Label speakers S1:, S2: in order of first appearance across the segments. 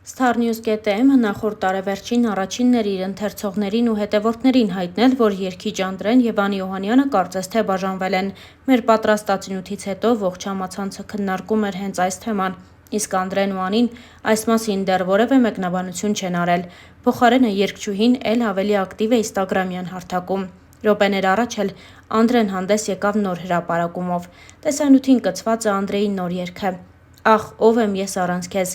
S1: Starnews.am նախորդ տարեվերջին առաջինն էր իր ընթերցողներին ու հետևորդներին հայտնել, որ երգիչ Անդրեն եւ Անի Օհանյանը կարծես թե բաժանվել են։ Մեր պատրաստածնյութից հետո ողջ համացանցը քննարկում էր հենց այս թեման, իսկ Անդրեն ու Անին այս մասին դեռ որևէ մեկնաբանություն չեն արել։ Փոխարենը երգչուհին էլ ավելի ակտիվ է Instagram-յան հարթակում։ Րոպեներ առաջ էլ Անդրեն հանդես եկավ նոր հրապարակումով։ Տեսանյութին կցված է Անդրեի նոր երգը։ Ախ, ով եմ ես առանց քեզ,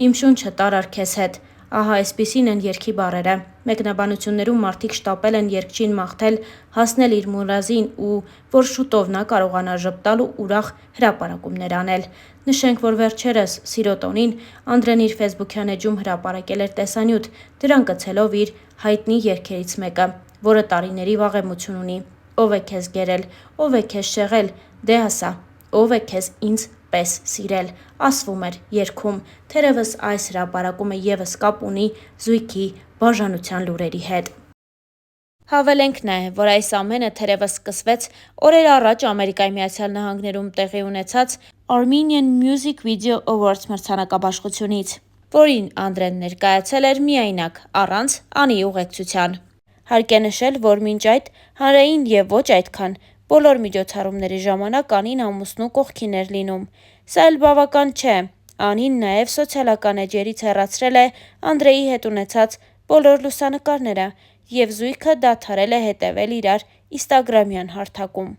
S1: իմ շունչը տարար քեզ հետ։ Ահա այսպիսին են երգի բառերը։ Մեկնաբանություններում մարդիկ շտապել են երգչին մաղթել հասնել իր մուրազին ու որ շուտով նա կարողանա ժպտալ ու ուրախ հրապարակումներ անել։ Նշենք, որ վերջերս սիրո տոնին Անդրեն իր ֆեյսբուքյան էջում հրապարակել էր տեսանյութ, դրան կցելով իր հայտնի երգերից մեկը, որը տարիների վաղեմություն ունի։ Ով է քեզ գերել, ով է քեզ շեղել, դե ասա, ով է քեզ ինձ պես սիրել, ասվում էր երգում, թերևս այս հրապարակումը ևս կապ ունի զույգի բաժանության լուրերի հետ։ Հավելենք նաև, որ այս ամենը թերևս սկսվեց օրեր առաջ Ամերիկայի Միացյալ Նահանգներում տեղի ունեցած Armenian Music Video Awards մրցանակաբաշխությունից, որին Անդրեն ներկայացել էր միայնակ, առանց Անի ուղեկցության։ Հարկ է նշել, որ մինչ այդ հանրային եւ ոչ այդքան բոլոր միջոցառումների ժամանակ Անին ամուսնու կողքին էր լինում։ Սա էլ բավական չէ։ Անին նաև սոցիալական էջերից հեռացրել է Անդրեի հետ ունեցած բոլոր լուսանկարները եւ զույգը դադարել է հետևել իրար Instagram-յան հարթակում։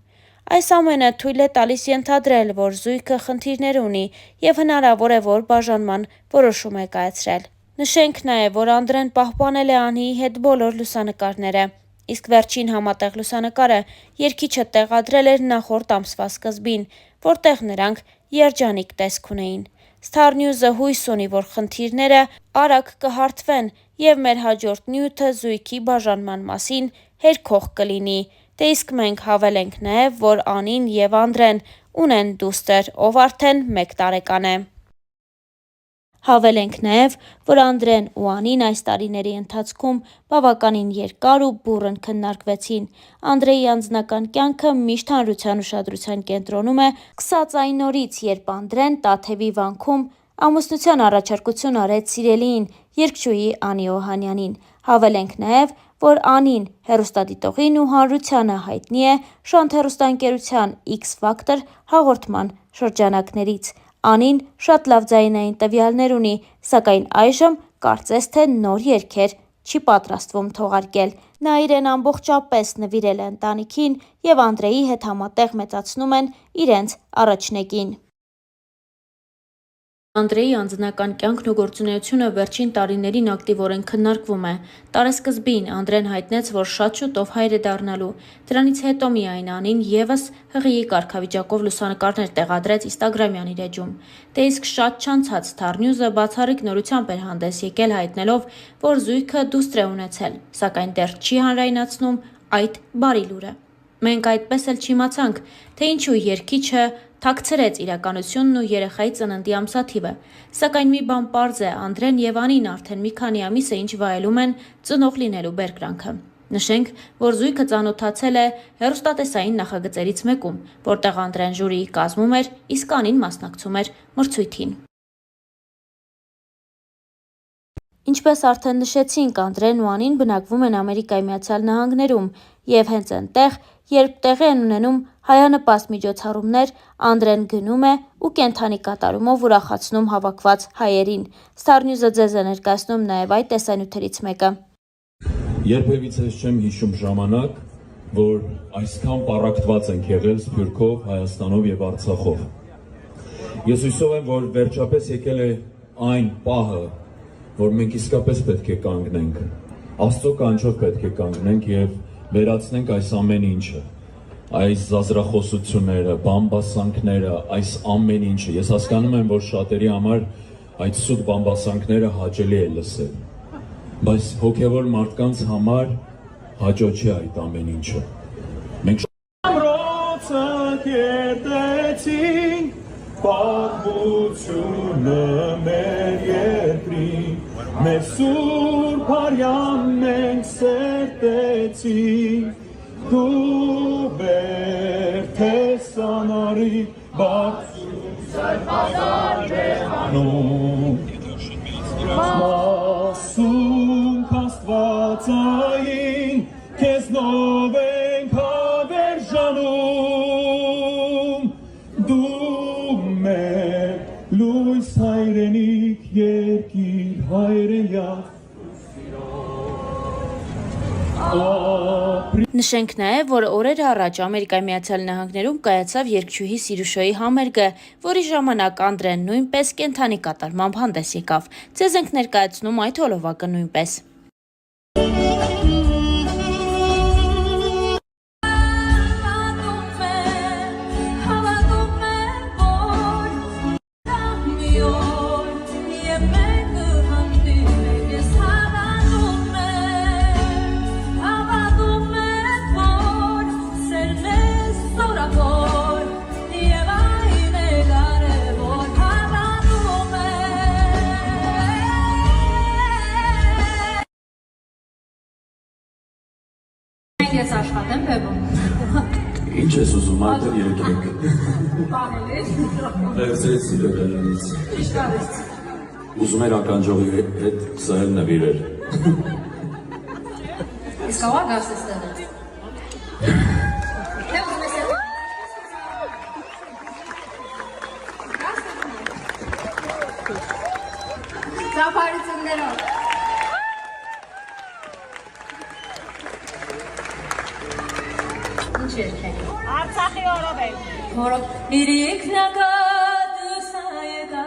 S1: Այս ամենը թույլ է տալիս ենթադրել, որ զույգը խնդիրներ ունի եւ հնարավոր է, որ բաժանման որոշում է կայացրել։ Նշենք նաև, որ Անդրեն պահպանել է Անիի հետ բոլոր լուսանկարները, իսկ վերջին համատեղ լուսանկարը երգիչը տեղադրել էր նախորդ ամսվա սկզբին, որտեղ նրանք երջանիկ տեսք ունեին։ Starnews-ը հույս ունի, որ խնդիրները արագ կհարթվեն եւ մեր հաջորդ նյութը զույգի բաժանման մասին հերքող կլինի։ Դե իսկ մենք հավելենք նաև, որ Անին եւ Անդրեն ունեն դուստր, ով արդեն 1 տարեկան է։ Հավելենք նաև, որ Անդրեն ու Անին այս տարիների ընթացքում բավականին երկար ու բուռն քննարկվեցին։ Անդրեի անձնական կյանքը միշտ հանրության ուշադրության կենտրոնում է, սկսած այն օրից, երբ Անդրեն Տաթևի վանքում ամուսնության առաջարկություն արեց սիրելիին, երգչուհի Անի Օհանյանին։ Հավելենք նաև, որ Անին հեռուստադիտողին ու հանրությանը հայտնի է Շանթ հեռուստաընկերության X Factor հաղորդման շրջանակներից։ Անին շատ լավ ձայնային տվյալներ ունի, սակայն այժմ կարծես թե նոր երգեր չի պատրաստվում թողարկել։ Նա իրեն ամբողջապես նվիրել է ընտանիքին եւ Անդրեի հետ համատեղ մեծացնում են իրենց առաջնեկին։ Անդրեի անձնական կյանքն ու գործունեությունը վերջին տարիներին ակտիվորեն քննարկվում է։ Տարեսկզբին Անդրեն հայտնեց, որ շատ շուտով հայր է դառնալու։ Դրանից հետո միայն Անին եւս ՀՂԻ կարգավիճակով լուսանկարներ տեղադրեց Instagram-յան իր էջում։ Դե իսկ շատ չանցած Starnews-ը բացառիկ նորությամբ էր հանդես եկել հայտնելով, որ զույգը դուստր է ունեցել, սակայն դեռ չի հանրայնացնում այդ բարի լուրը։ Մենք այդպես էլ չիմացանք, թե ինչու երգիչը թաքցրեց իրականությունն ու երեխայի ծննդի ամսաթիվը, սակայն մի բան պարզ է, Անդրեն եւ Անին արդեն մի քանի ամիս է ինչ վայելում են ծնող լինելու բերկրանքը։ Նշենք, որ զույգը ծանոթացել է հեռուստատեսային նախագծերից մեկում, որտեղ Անդրեն ժյուրիի կազմում էր, իսկ Անին մասնակցում էր մրցույթին։ Ինչպես արդեն նշեցինք, Անդրեն ու Անին բնակվում են Ամերիկայի Միացյալ Նահանգներում եւ հենց այնտեղ, երբ տեղի են ունենում հայանպաստ միջոցառումներ, Անդրեն գնում է ու կենդանի կատարումով ուրախացնում հավաքված հայերին։ Starnews-ը ձեզ է ներկայացնում նաև այդ տեսանյութերից մեկը։
S2: Երբևիցե չեմ հիշում ժամանակ, որ այսքան պառակտված ենք եղել Սփյուռքով, Հայաստանով եւ Արցախով։ Ես հույսով եմ, որ վերջապես եկել է այն պահը, որ մենք իսկապես պետք է կանգնենք, Աստծո կանչով պետք է կանգնենք եւ վերացնենք այս ամեն ինչը, այս զազրախոսությունները, բամբասանքները, այս ամեն ինչը։ Ես հասկանում եմ, որ շատերի համար այդ սուտ բամբասանքները հաճելի է լսել, բայց հոգեվոր մարդկանց համար հաճո չէ այդ ամեն ինչը։ Մենք պատմությունը մեր երկրի, մեր սուրբ արյան մենք սերտեցինք, դու բերդես անարի, բարձում սրպազար բեղանում, լույս հայրենիք երկիր հայրենյակ
S1: Նշենք նաև, որ օրեր առաջ Ամերիկայի Միացյալ Նահանգներում կայացավ երգչուհի Սիրուշոյի համերգը, որի ժամանակ Անդրեն նույնպես կենդանի կատարմամբ հանդես եկավ։ Ձեզ ենք ներկայացնում այդ հոլովակը նույնպես։
S3: Ես աշխատեմ բևում։
S2: Ինչ ես ուզում արդեն երկեք
S3: Պահելիս։
S2: Վերցրեց սիրողյանից
S3: Ինչ կարես։
S2: Ուզում էր ականջողի հետ սահել նվիրել
S3: Իսկ աղա գաս ես տեղը։ Թե ուզում ես էլ։ Ծափարություններով։ Ինչ երկեք։
S4: Արցախի օրով է։
S3: Որով իրիք նագատ լուսայեկա,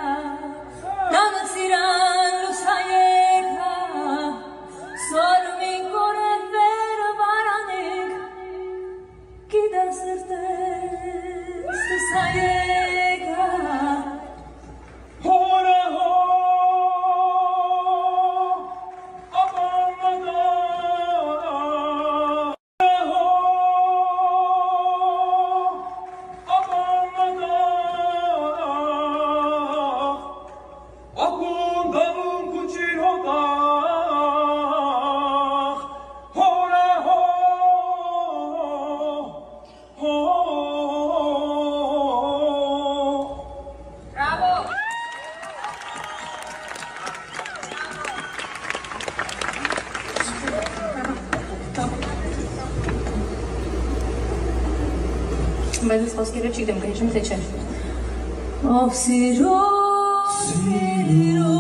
S3: նանը սիրան լուսայեկա, սորմին կորե վեր վարանիք, գիդա սրտես լուսայեկա, Բայց ես խոսքերը չգիտեմ, կհեչում թե չէ։ Ով սիրո, սիրո